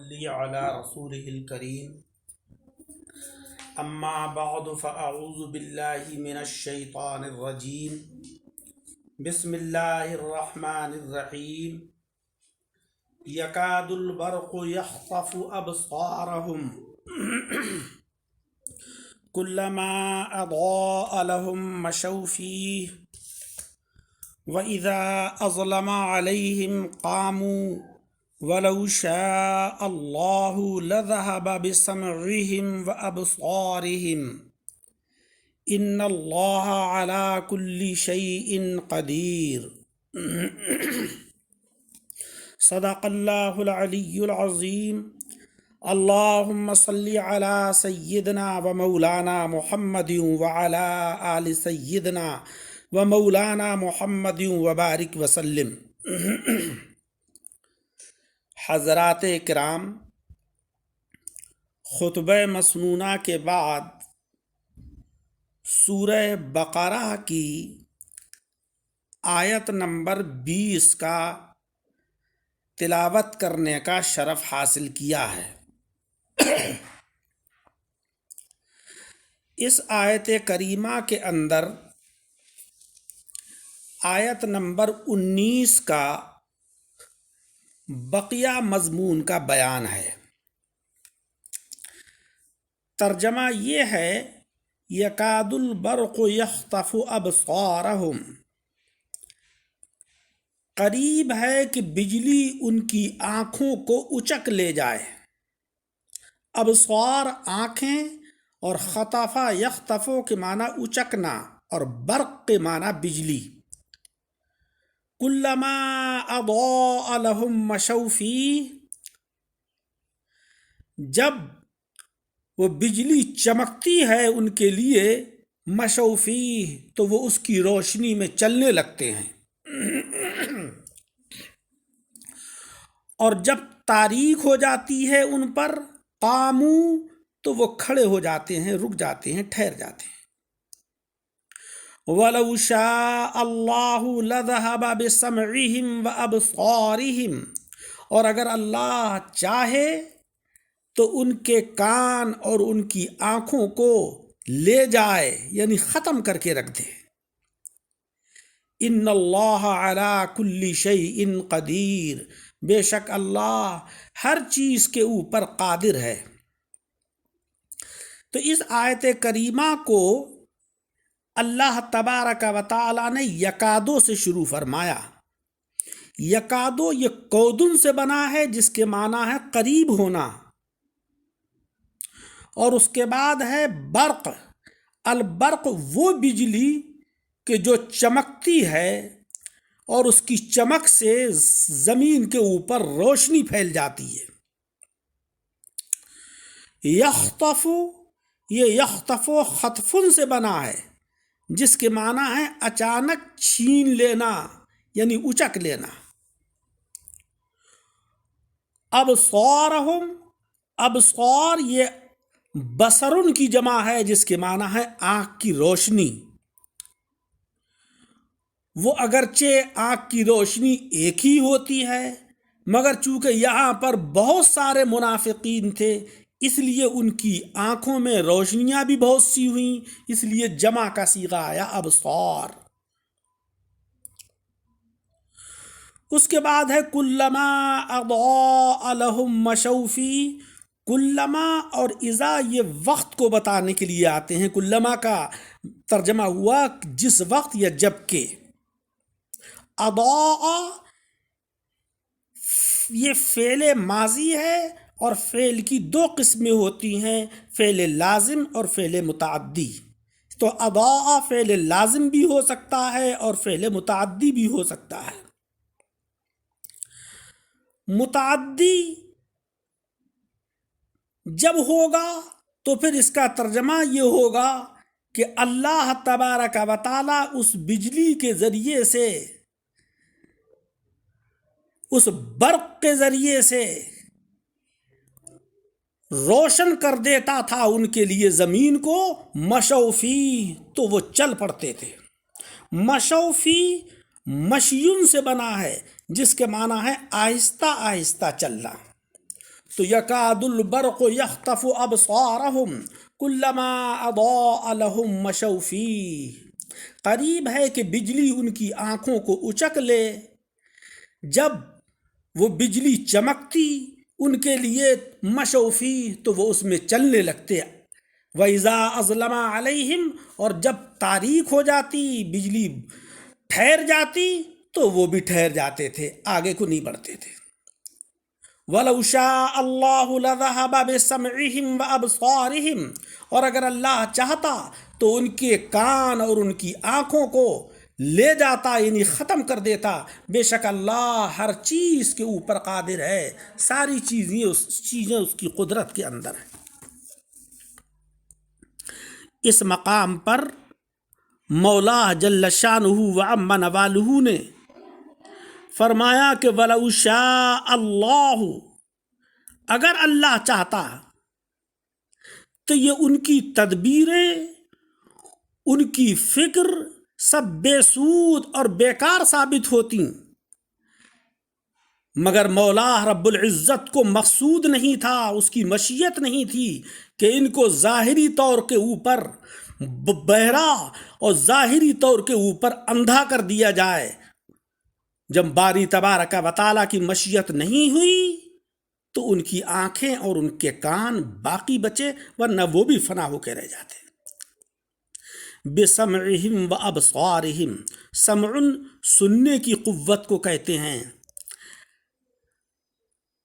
صلی علی رسوله الکریم اما بعد فاعوذ باللہ من الشیطان الرجیم بسم اللہ الرحمن الرحیم یکاد البرق یخطف ابصارهم کلما اضاء لهم مشوا فیہ وَإِذَا أَظْلَمَ عَلَيْهِمْ قَامُوا وَلَوْ شَاءَ اللَّهُ لَذَهَبَ بِسَمْعِهِمْ وَأَبْصَارِهِمْ إِنَّ اللَّهَ عَلَى كُلِّ شَيْءٍ قَدِيرٌ صدق اللہ العلی العظیم اللہم صلی علی سیدنا و مولانا محمد وعلی آل سیدنا و مولانا محمد وبارک وسلم۔ حضرات کرام، خطبہ مسنونہ کے بعد سورہ بقرہ کی آیت نمبر 20 کا تلاوت کرنے کا شرف حاصل کیا ہے۔ اس آیت کریمہ کے اندر آیت نمبر 19 کا بقیہ مضمون کا بیان ہے۔ ترجمہ یہ ہے یکاد البرق یخطف ابصارہم، قریب ہے کہ بجلی ان کی آنکھوں کو اچک لے جائے۔ ابصار آنکھیں اور خطفہ یخطفو کے معنی اچکنا اور برق کے معنی بجلی۔ کلما اضاء لهم مشوا فیہ، جب وہ بجلی چمکتی ہے ان کے لیے، مشوا فیہ تو وہ اس کی روشنی میں چلنے لگتے ہیں، اور جب تاریک ہو جاتی ہے ان پر، قاموا تو وہ کھڑے ہو جاتے ہیں، رک جاتے ہیں، ٹھہر جاتے ہیں۔ وَلَوْ شَاءَ اللَّهُ لَذَهَبَ بِسَمْعِهِمْ وَأَبْصَارِهِمْ، اور اگر اللہ چاہے تو ان کے کان اور ان کی آنکھوں کو لے جائے، یعنی ختم کر کے رکھ دے۔ ان اللہ علی کل شیء قدیر، بے شک اللہ ہر چیز کے اوپر قادر ہے۔ تو اس آیت کریمہ کو اللہ تبارک و تعالی نے یکادو سے شروع فرمایا۔ یکادو یہ کودن سے بنا ہے جس کے معنی ہے قریب ہونا، اور اس کے بعد ہے برق۔ البرق وہ بجلی کہ جو چمکتی ہے اور اس کی چمک سے زمین کے اوپر روشنی پھیل جاتی ہے۔ یخطف، یہ یخطف خطفن سے بنا ہے جس کے معنی ہے اچانک چھین لینا، یعنی اچک لینا۔ ابصارہم، ابصار یہ بصرن کی جمع ہے جس کے معنی ہے آنکھ کی روشنی۔ وہ اگرچہ آنکھ کی روشنی ایک ہی ہوتی ہے، مگر چونکہ یہاں پر بہت سارے منافقین تھے، اس لیے ان کی آنکھوں میں روشنیاں بھی بہت سی ہوئیں، اس لیے جمع کا صیغہ آیا ابصار۔ اس کے بعد ہے کلما اضاء لهم مشوا فیہ۔ کلما اور اذا یہ وقت کو بتانے کے لیے آتے ہیں۔ کلما کا ترجمہ ہوا جس وقت یا جب کہ۔ اضاء یہ فعل ماضی ہے، اور فعل کی دو قسمیں ہوتی ہیں، فعل لازم اور فعل متعدی۔ تو اضاء فعل لازم بھی ہو سکتا ہے اور فعل متعدی بھی ہو سکتا ہے۔ متعدی جب ہوگا تو پھر اس کا ترجمہ یہ ہوگا کہ اللہ تبارک و تعالی اس بجلی کے ذریعے سے، اس برق کے ذریعے سے روشن کر دیتا تھا ان کے لیے زمین کو، مشوا فیہ تو وہ چل پڑتے تھے۔ مشوا فیہ مشیون سے بنا ہے جس کے معنی ہے آہستہ آہستہ چلنا۔ تو یکاد البرق یخطف ابصارہم کلما اضاء لہم مشوا فیہ، قریب ہے کہ بجلی ان کی آنکھوں کو اچک لے، جب وہ بجلی چمکتی ان کے لیے مشوا فیہ تو وہ اس میں چلنے لگتے، وَإِذَا أَظْلَمَ عَلَيْهِمْ، اور جب تاریک ہو جاتی، بجلی ٹھہر جاتی تو وہ بھی ٹھہر جاتے تھے، آگے کو نہیں بڑھتے تھے۔ وَلَوْ شَاءَ اللَّهُ لَذَهَبَ بِسَمْعِهِمْ وَأَبْصَارِهِمْ، اور اگر اللہ چاہتا تو ان کے کان اور ان کی آنکھوں کو لے جاتا، یعنی ختم کر دیتا۔ بے شک اللہ ہر چیز کے اوپر قادر ہے، ساری چیزیں اس کی قدرت کے اندر ہیں۔ اس مقام پر مولا جل شانہ وعم نوالہ نے فرمایا کہ وَلَوْ شَاءَ اللَّهُ، اگر اللہ چاہتا تو یہ ان کی تدبیریں، ان کی فکر سب بے سود اور بیکار ثابت ہوتی، مگر مولا رب العزت کو مقصود نہیں تھا، اس کی مشیت نہیں تھی کہ ان کو ظاہری طور کے اوپر بہرا اور ظاہری طور کے اوپر اندھا کر دیا جائے۔ جب باری تبارک و تعالیٰ کی مشیت نہیں ہوئی تو ان کی آنکھیں اور ان کے کان باقی بچے، ورنہ وہ بھی فنا ہو کے رہ جاتے۔ بِسَمْعِهِمْ وَأَبْصَارِهِمْ، سمع سننے کی قوت کو کہتے ہیں،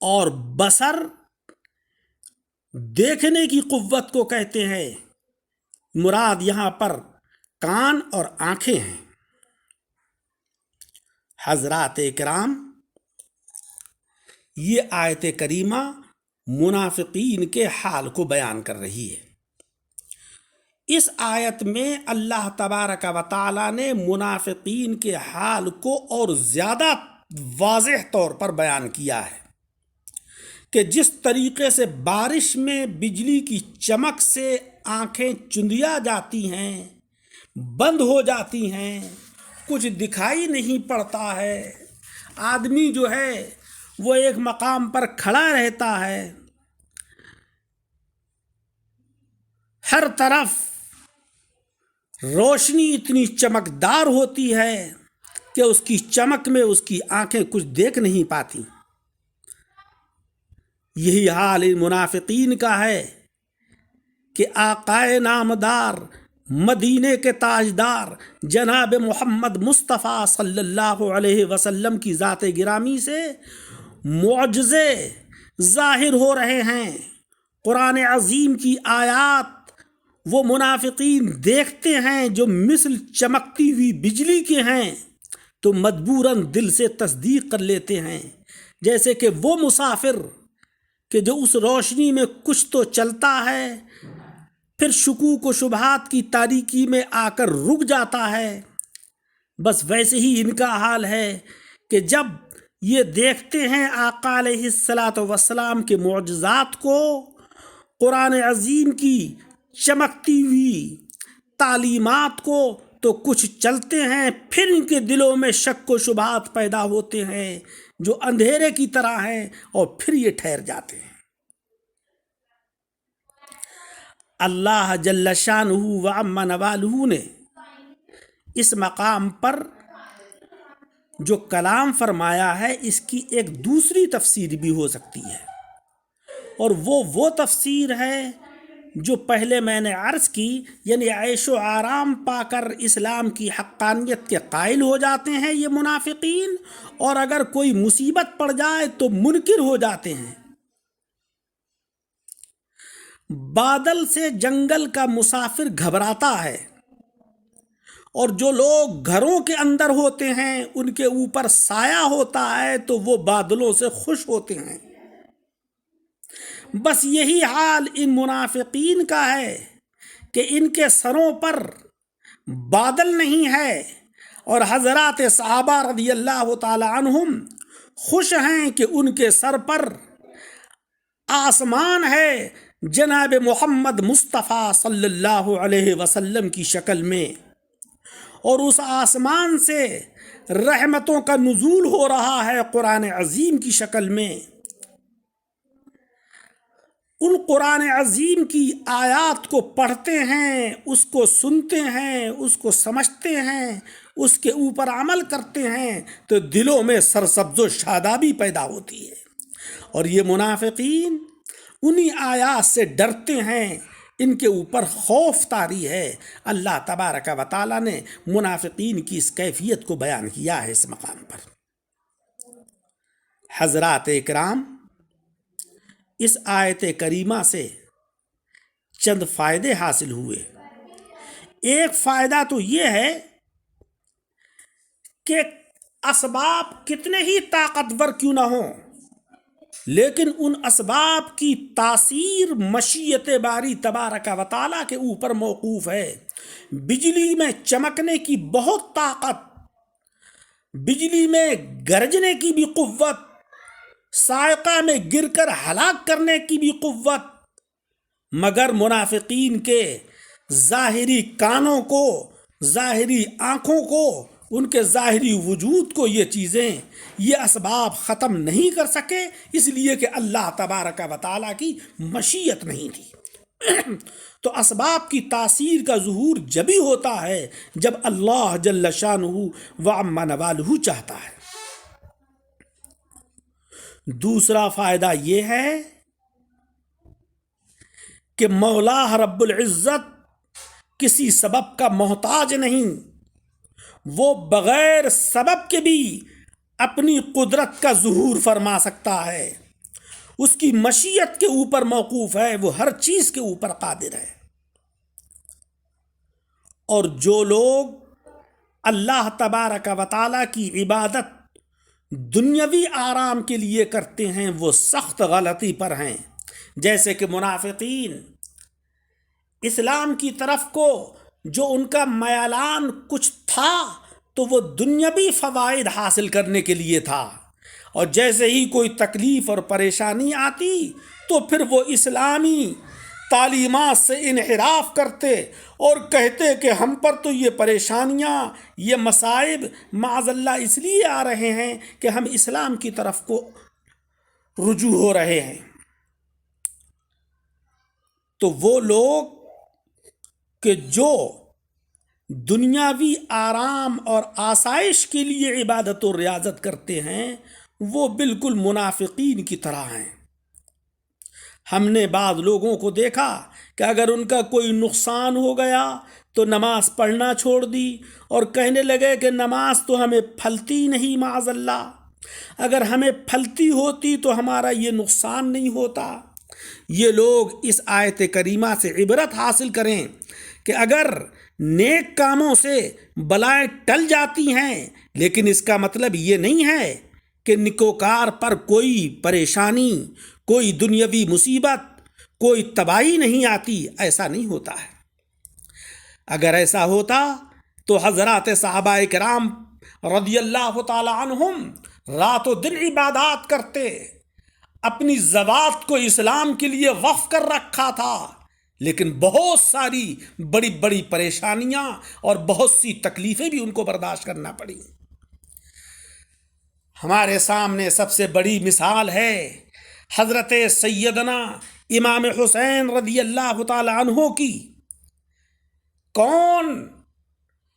اور بصر دیکھنے کی قوت کو کہتے ہیں۔ مراد یہاں پر کان اور آنکھیں ہیں۔ حضرات کرام، یہ آیت کریمہ منافقین کے حال کو بیان کر رہی ہے۔ اس آیت میں اللہ تبارک و تعالیٰ نے منافقین کے حال کو اور زیادہ واضح طور پر بیان کیا ہے کہ جس طریقے سے بارش میں بجلی کی چمک سے آنکھیں چندیا جاتی ہیں، بند ہو جاتی ہیں، کچھ دکھائی نہیں پڑتا ہے، آدمی جو ہے وہ ایک مقام پر کھڑا رہتا ہے، ہر طرف روشنی اتنی چمکدار ہوتی ہے کہ اس کی چمک میں اس کی آنکھیں کچھ دیکھ نہیں پاتی۔ یہی حال ان منافقین کا ہے کہ آقائے نامدار، مدینے کے تاجدار جناب محمد مصطفیٰ صلی اللہ علیہ وسلم کی ذات گرامی سے معجزے ظاہر ہو رہے ہیں، قرآن عظیم کی آیات وہ منافقین دیکھتے ہیں جو مثل چمکتی ہوئی بجلی کے ہیں، تو مجبوراً دل سے تصدیق کر لیتے ہیں، جیسے کہ وہ مسافر کہ جو اس روشنی میں کچھ تو چلتا ہے، پھر شکوک و شبہات کی تاریکی میں آ کر رک جاتا ہے۔ بس ویسے ہی ان کا حال ہے کہ جب یہ دیکھتے ہیں آقا علیہ الصلاۃ والسلام کے معجزات کو، قرآن عظیم کی چمکتی ہوئی تعلیمات کو، تو کچھ چلتے ہیں، پھر ان کے دلوں میں شک و شبہات پیدا ہوتے ہیں جو اندھیرے کی طرح ہیں، اور پھر یہ ٹھہر جاتے ہیں۔ اللہ جل شانہ وعم نوالہ نے اس مقام پر جو کلام فرمایا ہے، اس کی ایک دوسری تفسیر بھی ہو سکتی ہے، اور وہ تفسیر ہے جو پہلے میں نے عرض کی، یعنی عیش و آرام پا کر اسلام کی حقانیت کے قائل ہو جاتے ہیں یہ منافقین، اور اگر کوئی مصیبت پڑ جائے تو منکر ہو جاتے ہیں۔ بادل سے جنگل کا مسافر گھبراتا ہے، اور جو لوگ گھروں کے اندر ہوتے ہیں ان کے اوپر سایہ ہوتا ہے تو وہ بادلوں سے خوش ہوتے ہیں۔ بس یہی حال ان منافقین کا ہے کہ ان کے سروں پر بادل نہیں ہے، اور حضرات صحابہ رضی اللہ تعالی عنہم خوش ہیں کہ ان کے سر پر آسمان ہے جناب محمد مصطفیٰ صلی اللہ علیہ وسلم کی شکل میں، اور اس آسمان سے رحمتوں کا نزول ہو رہا ہے قرآن عظیم کی شکل میں۔ ان قرآن عظیم کی آیات کو پڑھتے ہیں، اس کو سنتے ہیں، اس کو سمجھتے ہیں، اس کے اوپر عمل کرتے ہیں تو دلوں میں سرسبز و شادابی پیدا ہوتی ہے۔ اور یہ منافقین انہی آیات سے ڈرتے ہیں، ان کے اوپر خوف طاری ہے۔ اللہ تبارک و تعالیٰ نے منافقین کی اس کیفیت کو بیان کیا ہے اس مقام پر۔ حضرات اکرام، اس آیت کریمہ سے چند فائدے حاصل ہوئے۔ ایک فائدہ تو یہ ہے کہ اسباب کتنے ہی طاقتور کیوں نہ ہوں، لیکن ان اسباب کی تاثیر مشیت باری تبارک و تعالیٰ کے اوپر موقوف ہے۔ بجلی میں چمکنے کی بہت طاقت، بجلی میں گرجنے کی بھی قوت، صاعقہ میں گر کر ہلاک کرنے کی بھی قوت، مگر منافقین کے ظاہری کانوں کو، ظاہری آنکھوں کو، ان کے ظاہری وجود کو یہ چیزیں، یہ اسباب ختم نہیں کر سکے، اس لیے کہ اللہ تبارک و تعالیٰ کی مشیت نہیں تھی۔ تو اسباب کی تاثیر کا ظہور جبھی ہوتا ہے جب اللہ جل شانہ وعم نوالہ چاہتا ہے۔ دوسرا فائدہ یہ ہے کہ مولا رب العزت کسی سبب کا محتاج نہیں، وہ بغیر سبب کے بھی اپنی قدرت کا ظہور فرما سکتا ہے، اس کی مشیت کے اوپر موقوف ہے، وہ ہر چیز کے اوپر قادر ہے۔ اور جو لوگ اللہ تبارک و تعالیٰ کی عبادت دنیاوی آرام کے لیے کرتے ہیں وہ سخت غلطی پر ہیں۔ جیسے کہ منافقین اسلام کی طرف کو جو ان کا میلان کچھ تھا تو وہ دنیاوی فوائد حاصل کرنے کے لیے تھا، اور جیسے ہی کوئی تکلیف اور پریشانی آتی تو پھر وہ اسلامی تعلیمات سے انحراف کرتے اور کہتے کہ ہم پر تو یہ پریشانیاں، یہ مصائب معاذ اللہ اس لیے آ رہے ہیں کہ ہم اسلام کی طرف کو رجوع ہو رہے ہیں۔ تو وہ لوگ کہ جو دنیاوی آرام اور آسائش کے لیے عبادت و ریاضت کرتے ہیں وہ بالکل منافقین کی طرح ہیں۔ ہم نے بعض لوگوں کو دیکھا کہ اگر ان کا کوئی نقصان ہو گیا تو نماز پڑھنا چھوڑ دی اور کہنے لگے کہ نماز تو ہمیں پھلتی نہیں، معاذ اللہ، اگر ہمیں پھلتی ہوتی تو ہمارا یہ نقصان نہیں ہوتا۔ یہ لوگ اس آیت کریمہ سے عبرت حاصل کریں کہ اگر نیک کاموں سے بلائیں ٹل جاتی ہیں، لیکن اس کا مطلب یہ نہیں ہے کہ نیکوکار پر کوئی پریشانی، کوئی دنیاوی مصیبت، کوئی تباہی نہیں آتی، ایسا نہیں ہوتا ہے۔ اگر ایسا ہوتا تو حضرات صحابہ کرام رضی اللہ تعالی عنہم رات و دن عبادات کرتے، اپنی ذوات کو اسلام کے لیے وقف کر رکھا تھا، لیکن بہت ساری بڑی بڑی پریشانیاں اور بہت سی تکلیفیں بھی ان کو برداشت کرنا پڑی۔ ہمارے سامنے سب سے بڑی مثال ہے حضرت سیدنا امام حسین رضی اللہ تعالی عنہ کی۔ کون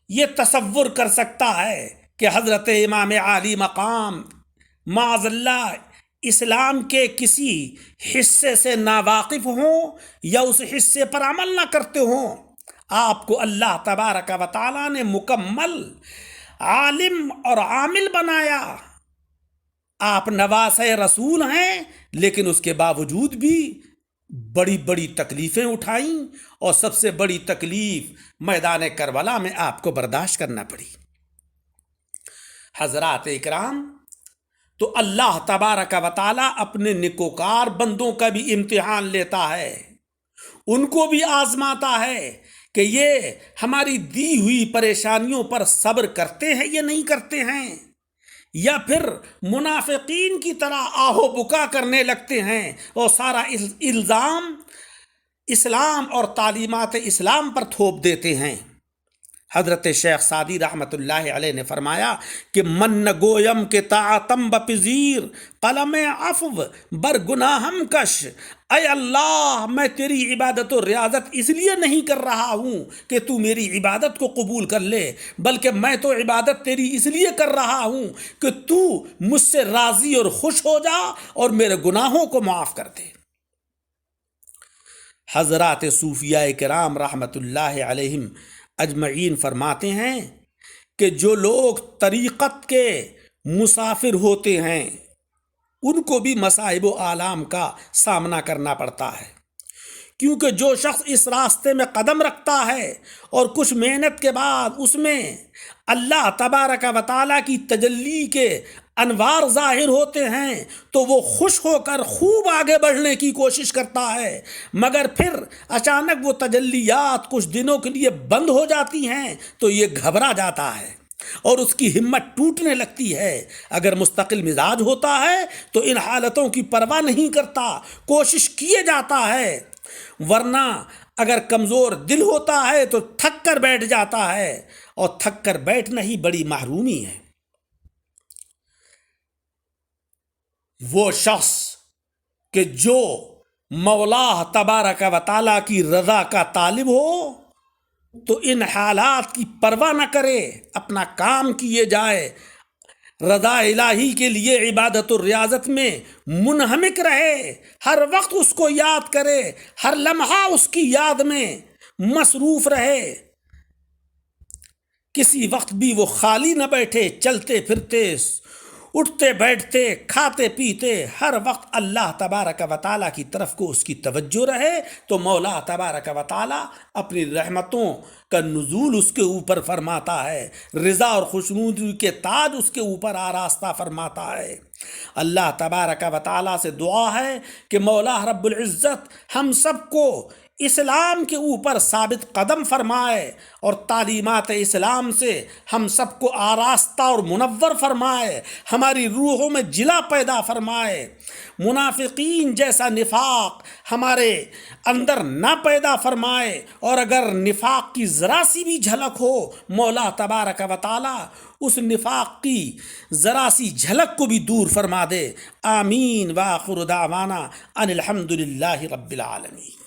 یہ تصور کر سکتا ہے کہ حضرت امام عالی مقام معاذ اللہ اسلام کے کسی حصے سے ناواقف ہوں یا اس حصے پر عمل نہ کرتے ہوں؟ آپ کو اللہ تبارک و تعالیٰ نے مکمل عالم اور عامل بنایا، آپ نواسۂ رسول ہیں، لیکن اس کے باوجود بھی بڑی بڑی تکلیفیں اٹھائیں، اور سب سے بڑی تکلیف میدان کربلا میں آپ کو برداشت کرنا پڑی۔ حضرات اکرام، تو اللہ تبارک و تعالیٰ اپنے نیکوکار بندوں کا بھی امتحان لیتا ہے، ان کو بھی آزماتا ہے کہ یہ ہماری دی ہوئی پریشانیوں پر صبر کرتے ہیں یا نہیں کرتے ہیں، یا پھر منافقین کی طرح آہو بکا کرنے لگتے ہیں اور سارا الزام اسلام اور تعلیمات اسلام پر تھوپ دیتے ہیں۔ حضرت شیخ سعدی رحمۃ اللہ علیہ نے فرمایا کہ من نگویم کے طاعتم بپذیر قلم عفو بر گناہم کش اے اللہ میں تیری عبادت و ریاضت اس لیے نہیں کر رہا ہوں کہ تو میری عبادت کو قبول کر لے، بلکہ میں تو عبادت تیری اس لیے کر رہا ہوں کہ تو مجھ سے راضی اور خوش ہو جا اور میرے گناہوں کو معاف کر دے۔ حضرات صوفیاء کرام رحمۃ اللہ علیہم اجمعین فرماتے ہیں کہ جو لوگ طریقت کے مسافر ہوتے ہیں ان کو بھی مصائب و آلام کا سامنا کرنا پڑتا ہے، کیونکہ جو شخص اس راستے میں قدم رکھتا ہے اور کچھ محنت کے بعد اس میں اللہ تبارک و تعالیٰ کی تجلی کے انوار ظاہر ہوتے ہیں تو وہ خوش ہو کر خوب آگے بڑھنے کی کوشش کرتا ہے، مگر پھر اچانک وہ تجلیات کچھ دنوں کے لیے بند ہو جاتی ہیں تو یہ گھبرا جاتا ہے اور اس کی ہمت ٹوٹنے لگتی ہے۔ اگر مستقل مزاج ہوتا ہے تو ان حالتوں کی پرواہ نہیں کرتا، کوشش کیے جاتا ہے، ورنہ اگر کمزور دل ہوتا ہے تو تھک کر بیٹھ جاتا ہے، اور تھک کر بیٹھنا ہی بڑی محرومی ہے۔ وہ شخص کہ جو مولا تبارک و تعالیٰ کی رضا کا طالب ہو تو ان حالات کی پرواہ نہ کرے، اپنا کام کیے جائے، رضا الہی کے لیے عبادت و ریاضت میں منہمک رہے، ہر وقت اس کو یاد کرے، ہر لمحہ اس کی یاد میں مصروف رہے، کسی وقت بھی وہ خالی نہ بیٹھے، چلتے پھرتے، اٹھتے بیٹھتے، کھاتے پیتے، ہر وقت اللہ تبارک و تعالیٰ کی طرف کو اس کی توجہ رہے تو مولا تبارک و تعالیٰ اپنی رحمتوں کا نزول اس کے اوپر فرماتا ہے، رضا اور خوشنودی کے تاج اس کے اوپر آراستہ فرماتا ہے۔ اللہ تبارک و تعالیٰ سے دعا ہے کہ مولا رب العزت ہم سب کو اسلام کے اوپر ثابت قدم فرمائے اور تعلیمات اسلام سے ہم سب کو آراستہ اور منور فرمائے، ہماری روحوں میں جلا پیدا فرمائے، منافقین جیسا نفاق ہمارے اندر نہ پیدا فرمائے، اور اگر نفاق کی ذرا سی بھی جھلک ہو مولا تبارک و تعالی اس نفاق کی ذرا سی جھلک کو بھی دور فرما دے۔ آمین وآخر دعوانا ان الحمد للہ رب العالمین۔